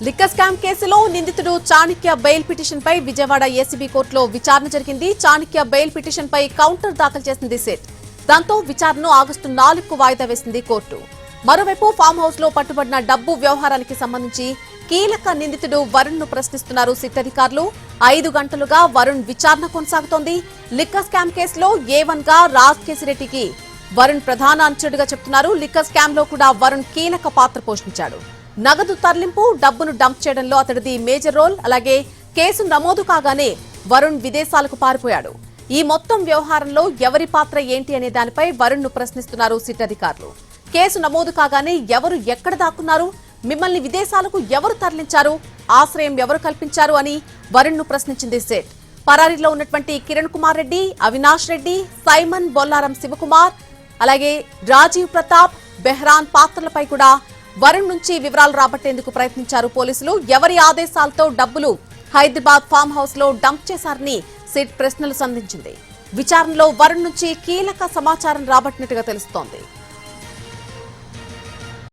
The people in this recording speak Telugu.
లిక్కర్ స్కామ్ కేసులో నిందితుడు చాణక్య బెయిల్ పిటిషన్ పై విజయవాడ ఏసీబీ కోర్టులో విచారణ జరిగింది. చాణక్య బెయిల్ పిటిషన్ పై కౌంటర్ దాఖలు చేసింది సిట్. దాంతో విచారణను ఆగస్టు 4కు వాయిదా వేసింది కోర్టు. మరోవైపు ఫామ్ హౌస్ లో పట్టుబడిన డబ్బు వ్యవహారానికి సంబంధించి కీలక నిందితుడు వరుణ్ ను ప్రశ్నిస్తున్నారు సిట్ అధికారులు. 5 గంటలుగా వరుణ్ విచారణ కొనసాగుతోంది. లిక్కర్ స్కామ్ కేసులో A1 గా రాజ్కేశిరెడ్డికి వరుణ్ ప్రధాన అనుచరుడిగా చెప్తున్నారు. లిక్కర్ స్కామ్ లో కూడా వరుణ్ కీలక పాత్ర పోషించాడు. నగదు తరలింపు, డబ్బును డంప్ చేయడంలో అతడిది మేజర్ రోల్. అలాగే కేసు నమోదు కాగానే వరుణ్ విదేశాలకు పారిపోయాడు. ఈ మొత్తం వ్యవహారంలో ఎవరి పాత్ర ఏంటి అనే దానిపై వరుణ్ ను ప్రశ్నిస్తున్నారు సిట్ అధికారులు. కేసు నమోదు కాగానే ఎవరు ఎక్కడ దాక్కున్నారు, మిమ్మల్ని విదేశాలకు ఎవరు తరలించారు, ఆశ్రయం ఎవరు కల్పించారు అని వరుణ్ ను ప్రశ్నించింది సిట్. పరారీలో ఉన్నటువంటి కిరణ్ కుమార్ రెడ్డి, అవినాష్ రెడ్డి, సైమన్, బొల్లారం శివకుమార్, అలాగే రాజీవ్ ప్రతాప్, బెహ్రాన్ పాత్రలపై కూడా వరుణ్ నుంచి వివరాలు రాబట్టేందుకు ప్రయత్నించారు పోలీసులు. ఎవరి ఆదేశాలతో డబ్బులు హైదరాబాద్ ఫామ్ హౌస్ లో డంప్ చేశారని సిట్ ప్రశ్నలు సంధించింది. విచారణలో వరుణ్ నుంచి కీలక సమాచారం రాబట్టినట్టుగా తెలుస్తోంది.